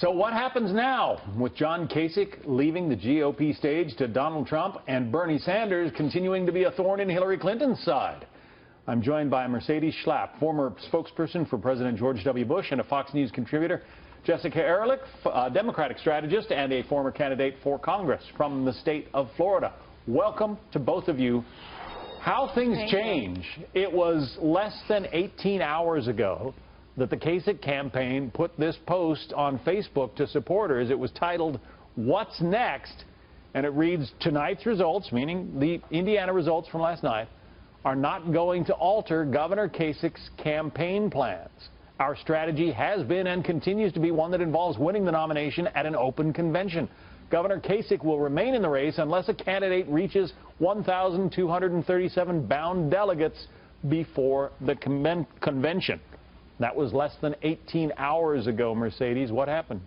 So what happens now with John Kasich leaving the GOP stage to Donald Trump and Bernie Sanders continuing to be a thorn in Hillary Clinton's side? I'm joined by Mercedes Schlapp, former spokesperson for President George W. Bush and a Fox News contributor, Jessica Ehrlich, a Democratic strategist and a former candidate for Congress from the state of Florida. Welcome to both of you. How things change. It was less than 18 hours ago that the Kasich campaign put this post on Facebook to supporters. It was titled, "What's Next?" And it reads, "Tonight's results," meaning the Indiana results from last night, "are not going to alter Governor Kasich's campaign plans. Our strategy has been and continues to be one that involves winning the nomination at an open convention. Governor Kasich will remain in the race unless a candidate reaches 1,237 bound delegates before the convention." That was less than 18 hours ago, Mercedes. What happened?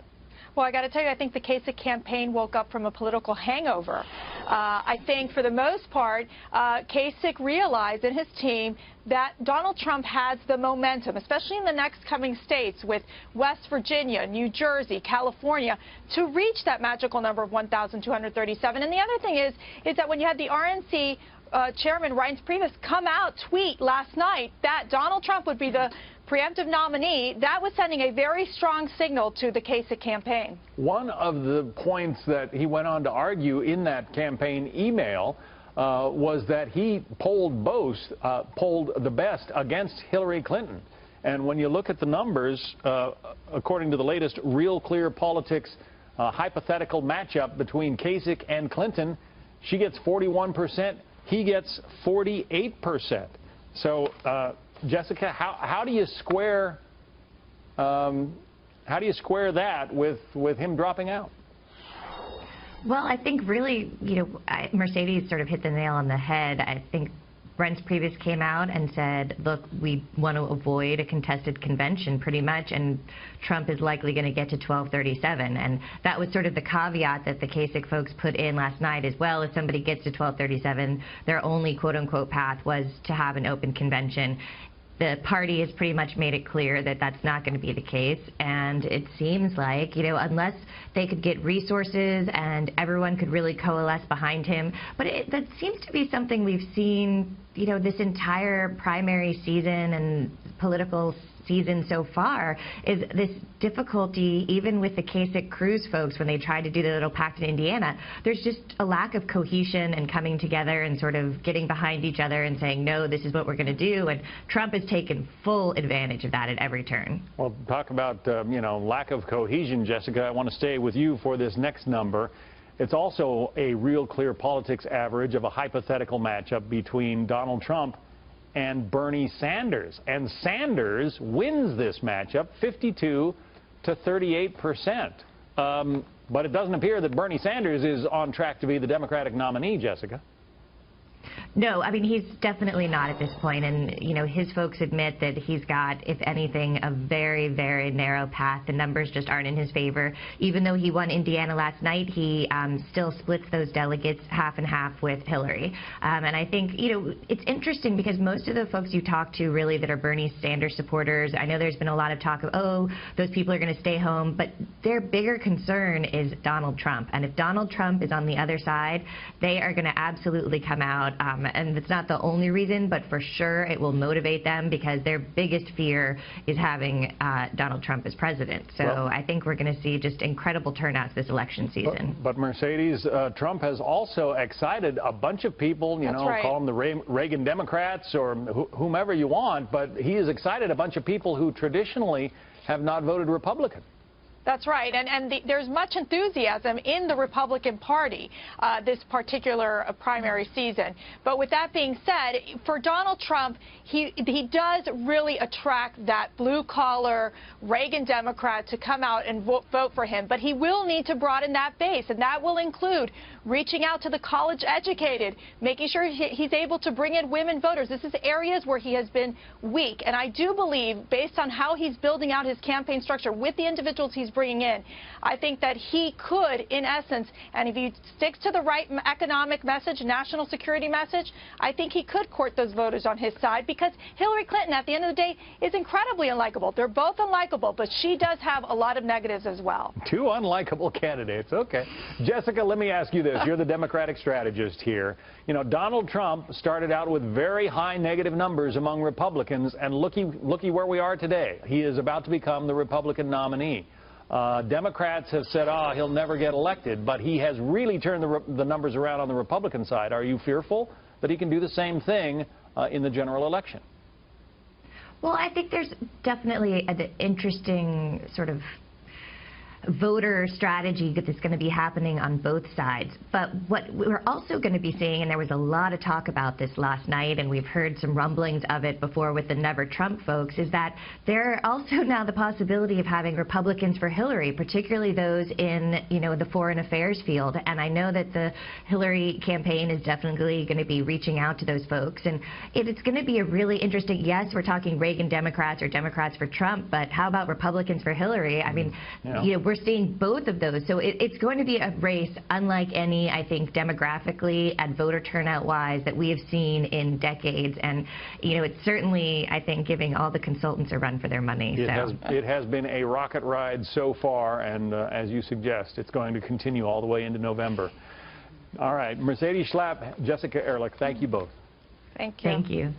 Well, I got to tell you, I think the Kasich campaign woke up from a political hangover. I think for the most part, Kasich realized in his team that Donald Trump has the momentum, especially in the next coming states with West Virginia, New Jersey, California, to reach that magical number of 1,237. And the other thing is that when you had the RNC Chairman Reince Priebus come out, tweet last night that Donald Trump would be the preemptive nominee, that was sending a very strong signal to the Kasich campaign. One of the points that he went on to argue in that campaign email was that he polled the best against Hillary Clinton. And when you look at the numbers, according to the latest Real Clear Politics hypothetical matchup between Kasich and Clinton, she gets 41%, he gets 48%. So, Jessica, how do you square that with him dropping out? Well, I think really, Mercedes sort of hit the nail on the head. I think Reince Priebus came out and said, look, we want to avoid a contested convention pretty much, and Trump is likely going to get to 1237. And that was sort of the caveat that the Kasich folks put in last night as well. If somebody gets to 1237, their only quote-unquote path was to have an open convention. The party has pretty much made it clear that that's not going to be the case, and it seems like, unless they could get resources and everyone could really coalesce behind him, but that seems to be something we've seen, this entire primary season and political season so far, is this difficulty, even with the Kasich Cruz folks, when they tried to do the little pact in Indiana, there's just a lack of cohesion and coming together and sort of getting behind each other and saying, no, this is what we're going to do. And Trump has taken full advantage of that at every turn. Well, talk about, lack of cohesion, Jessica. I want to stay with you for this next number. It's also a Real Clear Politics average of a hypothetical matchup between Donald Trump and Bernie Sanders. And Sanders wins this matchup 52 to 38%. But it doesn't appear that Bernie Sanders is on track to be the Democratic nominee, Jessica. No, I mean, he's definitely not at this point. And, his folks admit that he's got, if anything, a very, very narrow path. The numbers just aren't in his favor. Even though he won Indiana last night, he still splits those delegates half and half with Hillary. And I think, it's interesting because most of the folks you talk to really that are Bernie Sanders supporters, I know there's been a lot of talk of, oh, those people are going to stay home. But their bigger concern is Donald Trump. And if Donald Trump is on the other side, they are going to absolutely come out. And it's not the only reason, but for sure it will motivate them because their biggest fear is having Donald Trump as president. So well, I think we're going to see just incredible turnouts this election season. But Mercedes, Trump has also excited a bunch of people, call them the Reagan Democrats or whomever you want, but he has excited a bunch of people who traditionally have not voted Republican. That's right, and there's much enthusiasm in the Republican Party this particular primary season. But with that being said, for Donald Trump, he does really attract that blue-collar Reagan Democrat to come out and vote for him. But he will need to broaden that base, and that will include reaching out to the college-educated, making sure he's able to bring in women voters. This is areas where he has been weak, and I do believe, based on how he's building out his campaign structure with the individuals he's bringing in. I think that he could, in essence, and if he sticks to the right economic message, national security message, I think he could court those voters on his side, because Hillary Clinton, at the end of the day, is incredibly unlikable. They're both unlikable, but she does have a lot of negatives as well. Two unlikable candidates. Okay. Jessica, let me ask you this. You're the Democratic strategist here. You know, Donald Trump started out with very high negative numbers among Republicans, and looky where we are today. He is about to become the Republican nominee. Democrats have said, oh, he'll never get elected, but he has really turned the numbers around on the Republican side. Are you fearful that he can do the same thing in the general election? Well, I think there's definitely an interesting sort of voter strategy that's going to be happening on both sides. But what we're also going to be seeing, and there was a lot of talk about this last night, and we've heard some rumblings of it before with the Never Trump folks, is that there are also now the possibility of having Republicans for Hillary, particularly those in, you know, the foreign affairs field. And I know that the Hillary campaign is definitely going to be reaching out to those folks. And it's going to be a really interesting, yes, we're talking Reagan Democrats or Democrats for Trump, but how about Republicans for Hillary? I mean, you know, we're seeing both of those. So it's going to be a race unlike any, I think, demographically and voter turnout-wise that we have seen in decades. And, you know, it's certainly, I think, giving all the consultants a run for their money. It has been a rocket ride so far, and as you suggest, it's going to continue all the way into November. All right. Mercedes Schlapp, Jessica Ehrlich, thank you both. Thank you. Thank you.